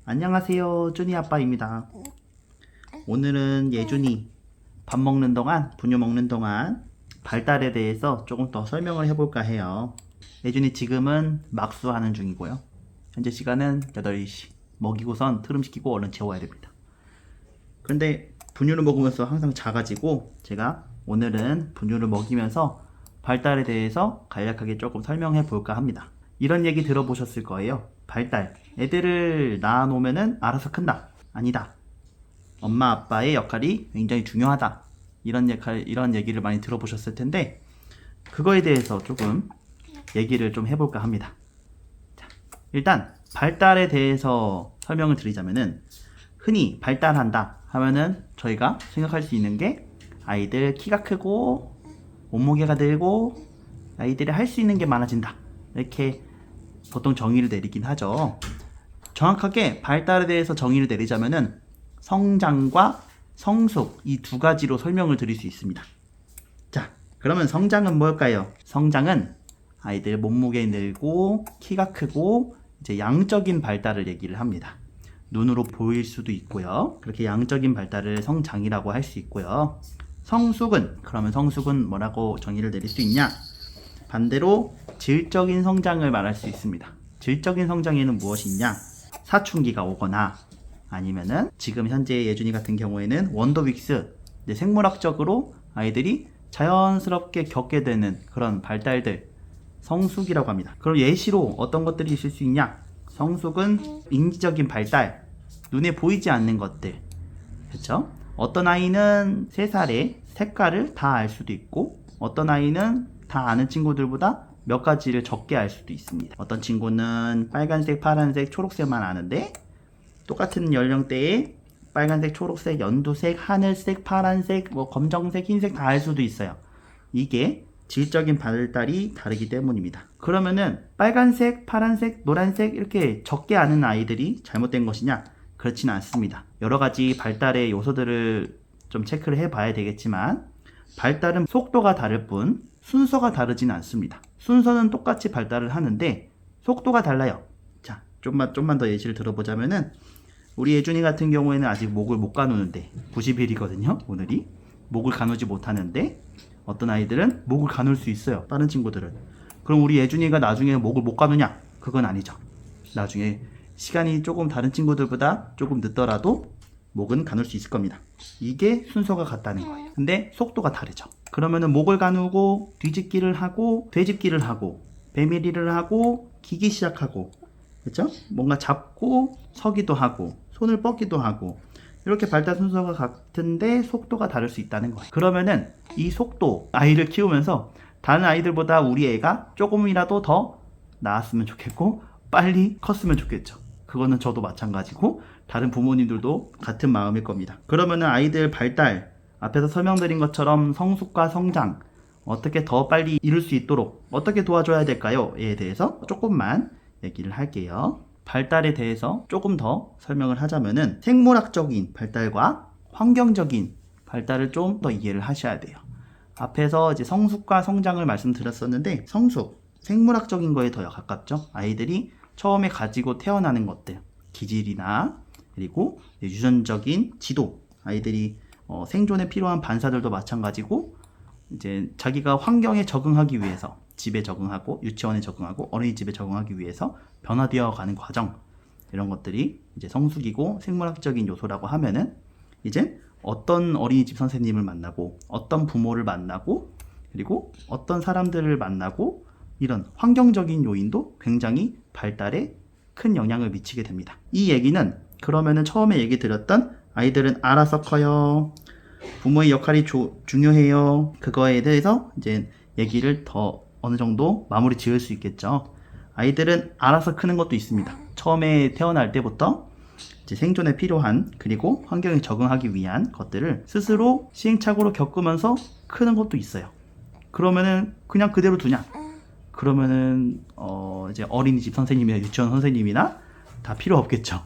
안녕하세요, 쭈니 아빠입니다. 오늘은 예준이 밥 먹는 동안, 분유 먹는 동안 발달에 대해서 조금 더 설명을 해볼까 해요. 예준이 지금은 막수하는 중이고요. 현재 시간은 8시. 먹이고선 트름시키고 얼른 재워야 됩니다. 그런데 분유를 먹으면서 항상 작아지고, 제가 오늘은 분유를 먹이면서 발달에 대해서 간략하게 조금 설명해 볼까 합니다. 이런 얘기 들어보셨을 거예요. 발달. 애들을 낳아놓으면 알아서 큰다. 아니다. 엄마 아빠의 역할이 굉장히 중요하다. 이런 얘기를 많이 들어보셨을 텐데, 그거에 대해서 조금 얘기를 좀 해볼까 합니다. 자, 일단 발달에 대해서 설명을 드리자면은, 흔히 발달한다 하면은 저희가 생각할 수 있는 게 아이들 키가 크고 몸무게가 늘고 아이들이 할 수 있는 게 많아진다, 이렇게 보통 정의를 내리긴 하죠. 정확하게 발달에 대해서 정의를 내리자면은 성장과 성숙, 이 두 가지로 설명을 드릴 수 있습니다. 자, 그러면 성장은 뭘까요? 성장은 아이들 몸무게 늘고 키가 크고 이제 양적인 발달을 얘기를 합니다. 눈으로 보일 수도 있고요. 그렇게 양적인 발달을 성장이라고 할 수 있고요. 그러면 성숙은 뭐라고 정의를 내릴 수 있냐? 반대로 질적인 성장을 말할 수 있습니다. 질적인 성장에는 무엇이 있냐? 사춘기가 오거나 아니면은 지금 현재 예준이 같은 경우에는 원더윅스, 생물학적으로 아이들이 자연스럽게 겪게 되는 그런 발달들, 성숙이라고 합니다. 그럼 예시로 어떤 것들이 있을 수 있냐? 성숙은 인지적인 발달, 눈에 보이지 않는 것들, 그렇죠? 어떤 아이는 3살에 색깔을 다 알 수도 있고, 어떤 아이는 다 아는 친구들보다 몇 가지를 적게 알 수도 있습니다. 어떤 친구는 빨간색, 파란색, 초록색만 아는데, 똑같은 연령대에 빨간색, 초록색, 연두색, 하늘색, 파란색, 검정색, 흰색 다 알 수도 있어요. 이게 질적인 발달이 다르기 때문입니다. 그러면은 빨간색, 파란색, 노란색 이렇게 적게 아는 아이들이 잘못된 것이냐? 그렇지는 않습니다. 여러 가지 발달의 요소들을 좀 체크를 해봐야 되겠지만, 발달은 속도가 다를 뿐 순서가 다르지는 않습니다. 순서는 똑같이 발달을 하는데 속도가 달라요. 자, 좀만 더 예시를 들어보자면은, 우리 예준이 같은 경우에는 아직 목을 못 가누는데 90일이거든요. 오늘이 목을 가누지 못하는데, 어떤 아이들은 목을 가눌 수 있어요. 다른 친구들은. 그럼 우리 예준이가 나중에 목을 못 가누냐? 그건 아니죠. 나중에 시간이 조금 다른 친구들보다 조금 늦더라도 목은 가눌 수 있을 겁니다. 이게 순서가 같다는 거예요. 근데 속도가 다르죠. 그러면은 목을 가누고 뒤집기를 하고 되집기를 하고 배밀이를 하고 기기 시작하고, 그렇죠? 뭔가 잡고 서기도 하고 손을 뻗기도 하고, 이렇게 발달 순서가 같은데 속도가 다를 수 있다는 거예요. 그러면은 이 속도, 아이를 키우면서 다른 아이들보다 우리 애가 조금이라도 더 나았으면 좋겠고 빨리 컸으면 좋겠죠. 그거는 저도 마찬가지고 다른 부모님들도 같은 마음일 겁니다. 그러면은 아이들 발달, 앞에서 설명드린 것처럼 성숙과 성장, 어떻게 더 빨리 이룰 수 있도록 어떻게 도와줘야 될까요? 에 대해서 조금만 얘기를 할게요. 발달에 대해서 조금 더 설명을 하자면은 생물학적인 발달과 환경적인 발달을 좀 더 이해를 하셔야 돼요. 앞에서 이제 성숙과 성장을 말씀드렸었는데, 성숙, 생물학적인 거에 더 가깝죠. 아이들이 처음에 가지고 태어나는 것들, 기질이나 그리고 유전적인 지도, 아이들이 생존에 필요한 반사들도 마찬가지고, 이제 자기가 환경에 적응하기 위해서 집에 적응하고 유치원에 적응하고 어린이집에 적응하기 위해서 변화되어 가는 과정, 이런 것들이 이제 성숙이고 생물학적인 요소라고 하면은, 이제 어떤 어린이집 선생님을 만나고 어떤 부모를 만나고 그리고 어떤 사람들을 만나고, 이런 환경적인 요인도 굉장히 발달에 큰 영향을 미치게 됩니다. 이 얘기는 그러면은 처음에 얘기 드렸던 아이들은 알아서 커요, 부모의 역할이 중요해요, 그거에 대해서 이제 얘기를 더 어느 정도 마무리 지을 수 있겠죠. 아이들은 알아서 크는 것도 있습니다. 처음에 태어날 때부터 이제 생존에 필요한 그리고 환경에 적응하기 위한 것들을 스스로 시행착오로 겪으면서 크는 것도 있어요. 그러면은 그냥 그대로 두냐? 그러면은 이제 어린이집 선생님이나 유치원 선생님이나 다 필요 없겠죠.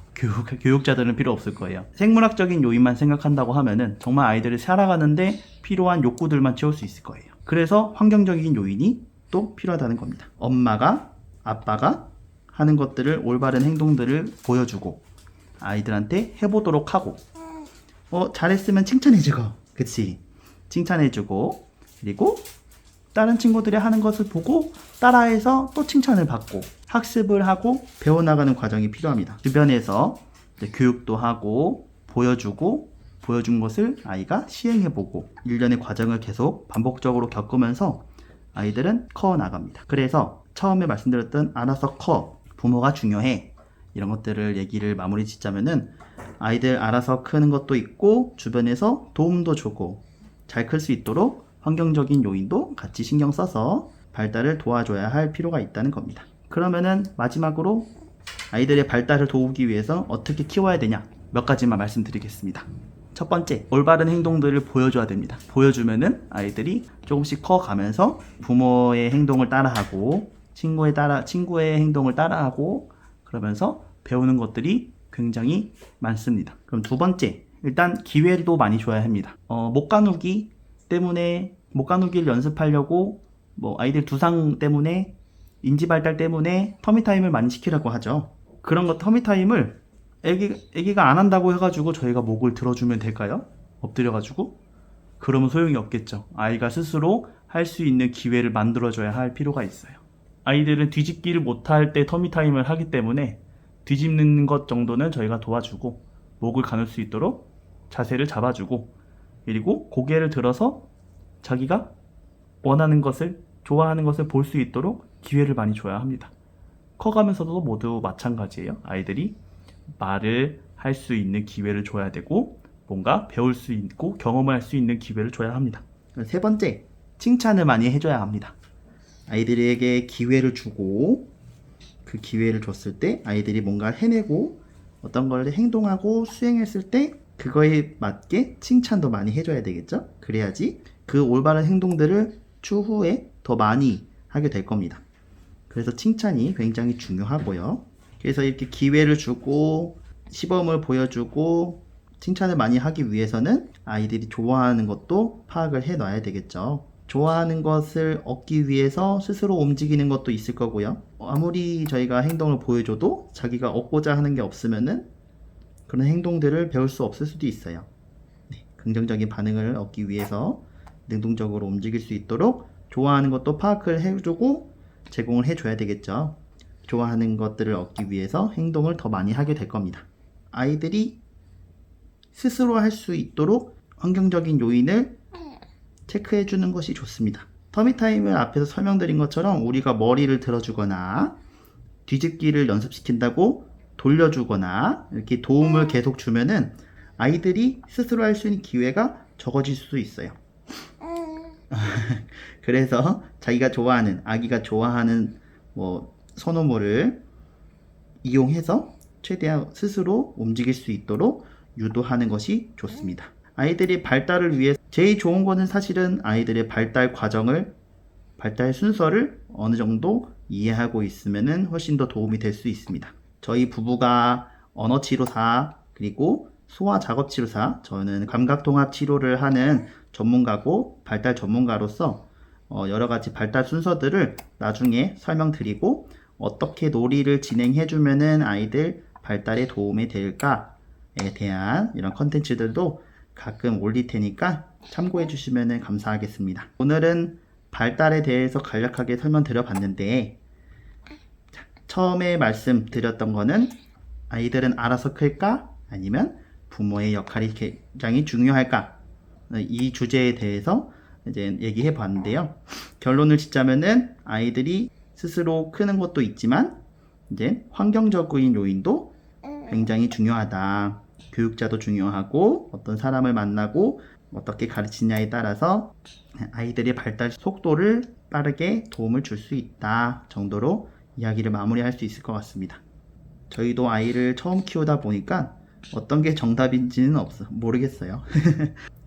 교육자들은 필요 없을 거예요. 생물학적인 요인만 생각한다고 하면은 정말 아이들이 살아가는데 필요한 욕구들만 채울 수 있을 거예요. 그래서 환경적인 요인이 또 필요하다는 겁니다. 엄마가, 아빠가 하는 것들을, 올바른 행동들을 보여주고, 아이들한테 해보도록 하고, 잘했으면 칭찬해주고, 그치? 칭찬해주고, 그리고 다른 친구들이 하는 것을 보고 따라해서 또 칭찬을 받고 학습을 하고 배워나가는 과정이 필요합니다. 주변에서 교육도 하고 보여주고, 보여준 것을 아이가 시행해보고 일련의 과정을 계속 반복적으로 겪으면서 아이들은 커 나갑니다. 그래서 처음에 말씀드렸던 알아서 커, 부모가 중요해, 이런 것들을 얘기를 마무리 짓자면은, 아이들 알아서 크는 것도 있고 주변에서 도움도 주고 잘 클 수 있도록 환경적인 요인도 같이 신경 써서 발달을 도와줘야 할 필요가 있다는 겁니다. 그러면은 마지막으로 아이들의 발달을 도우기 위해서 어떻게 키워야 되냐, 몇 가지만 말씀드리겠습니다. 첫 번째, 올바른 행동들을 보여줘야 됩니다. 보여주면은 아이들이 조금씩 커가면서 부모의 행동을 따라하고 친구의 행동을 따라하고 그러면서 배우는 것들이 굉장히 많습니다. 그럼 두 번째, 일단 기회도 많이 줘야 합니다. 못 가누기를 연습하려고 아이들 두상 때문에, 인지 발달 때문에 터미타임을 많이 시키라고 하죠. 그런 거 터미타임을 애기가 안 한다고 해가지고 저희가 목을 들어주면 될까요? 엎드려가지고? 그러면 소용이 없겠죠. 아이가 스스로 할 수 있는 기회를 만들어줘야 할 필요가 있어요. 아이들은 뒤집기를 못할 때 터미타임을 하기 때문에 뒤집는 것 정도는 저희가 도와주고, 목을 가눌 수 있도록 자세를 잡아주고, 그리고 고개를 들어서 자기가 원하는 것을, 좋아하는 것을 볼 수 있도록 기회를 많이 줘야 합니다. 커가면서도 모두 마찬가지예요. 아이들이 말을 할 수 있는 기회를 줘야 되고, 뭔가 배울 수 있고 경험을 할 수 있는 기회를 줘야 합니다. 세 번째, 칭찬을 많이 해줘야 합니다. 아이들에게 기회를 주고, 그 기회를 줬을 때 아이들이 뭔가를 해내고 어떤 걸 행동하고 수행했을 때 그거에 맞게 칭찬도 많이 해줘야 되겠죠? 그래야지 그 올바른 행동들을 추후에 더 많이 하게 될 겁니다. 그래서 칭찬이 굉장히 중요하고요. 그래서 이렇게 기회를 주고 시범을 보여주고 칭찬을 많이 하기 위해서는 아이들이 좋아하는 것도 파악을 해 놔야 되겠죠. 좋아하는 것을 얻기 위해서 스스로 움직이는 것도 있을 거고요. 아무리 저희가 행동을 보여줘도 자기가 얻고자 하는 게 없으면은 그런 행동들을 배울 수 없을 수도 있어요. 네, 긍정적인 반응을 얻기 위해서 능동적으로 움직일 수 있도록 좋아하는 것도 파악을 해주고 제공을 해줘야 되겠죠. 좋아하는 것들을 얻기 위해서 행동을 더 많이 하게 될 겁니다. 아이들이 스스로 할 수 있도록 환경적인 요인을 체크해 주는 것이 좋습니다. 터미타임을 앞에서 설명드린 것처럼 우리가 머리를 들어주거나 뒤집기를 연습시킨다고 돌려주거나 이렇게 도움을 계속 주면은 아이들이 스스로 할 수 있는 기회가 적어질 수도 있어요. 그래서 자기가 좋아하는, 아기가 좋아하는 선호물을 이용해서 최대한 스스로 움직일 수 있도록 유도하는 것이 좋습니다. 아이들이 발달을 위해 제일 좋은 거는 사실은 아이들의 발달 과정을, 발달 순서를 어느 정도 이해하고 있으면 훨씬 더 도움이 될 수 있습니다. 저희 부부가 언어치료사 그리고 소아작업치료사, 저는 감각통합치료를 하는 전문가고 발달 전문가로서 여러 가지 발달 순서들을 나중에 설명드리고 어떻게 놀이를 진행해주면은 아이들 발달에 도움이 될까에 대한 이런 컨텐츠들도 가끔 올릴 테니까 참고해 주시면 감사하겠습니다. 오늘은 발달에 대해서 간략하게 설명드려 봤는데, 처음에 말씀드렸던 거는 아이들은 알아서 클까? 아니면 부모의 역할이 굉장히 중요할까? 이 주제에 대해서 이제 얘기해 봤는데요. 결론을 짓자면은 아이들이 스스로 크는 것도 있지만 이제 환경적인 요인도 굉장히 중요하다. 교육자도 중요하고 어떤 사람을 만나고 어떻게 가르치냐에 따라서 아이들의 발달 속도를 빠르게 도움을 줄 수 있다 정도로 이야기를 마무리할 수 있을 것 같습니다. 저희도 아이를 처음 키우다 보니까 어떤 게 정답인지는 모르겠어요.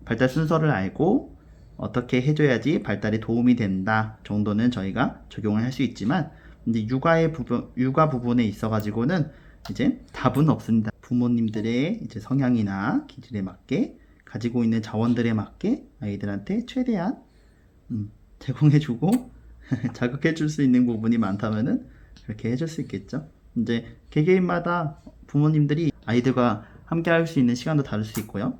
발달 순서를 알고 어떻게 해줘야지 발달에 도움이 된다 정도는 저희가 적용을 할 수 있지만, 이제 육아 부분에 있어 가지고는 이제 답은 없습니다. 부모님들의 이제 성향이나 기질에 맞게 가지고 있는 자원들에 맞게 아이들한테 최대한 제공해주고 자극해줄 수 있는 부분이 많다면은 그렇게 해줄 수 있겠죠. 이제 개개인마다 부모님들이 아이들과 함께 할 수 있는 시간도 다를 수 있고요.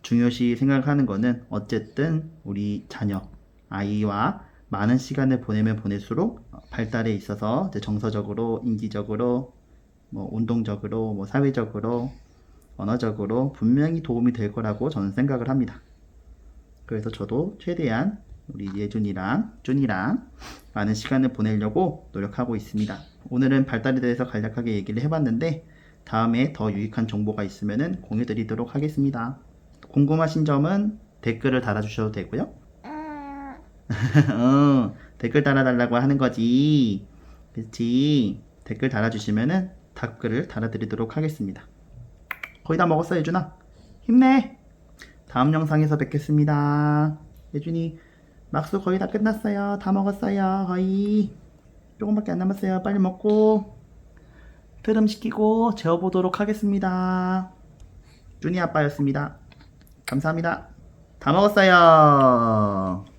중요시 생각하는 거는 어쨌든 우리 자녀, 아이와 많은 시간을 보내면 보낼수록 발달에 있어서 이제 정서적으로, 인지적으로, 뭐 운동적으로, 뭐 사회적으로, 언어적으로 분명히 도움이 될 거라고 저는 생각을 합니다. 그래서 저도 최대한 우리 예준이랑 준이랑 많은 시간을 보내려고 노력하고 있습니다. 오늘은 발달에 대해서 간략하게 얘기를 해봤는데 다음에 더 유익한 정보가 있으면 공유드리도록 하겠습니다. 궁금하신 점은 댓글을 달아주셔도 되고요. 댓글 달아달라고 하는 거지. 그치? 댓글 달아주시면은 댓글을 달아드리도록 하겠습니다. 거의 다 먹었어, 예준아. 힘내! 다음 영상에서 뵙겠습니다. 예준이, 막수 거의 다 끝났어요. 다 먹었어요. 거의. 조금밖에 안 남았어요. 빨리 먹고, 트름 시키고 재워보도록 하겠습니다. 준이 아빠였습니다. 감사합니다. 다 먹었어요.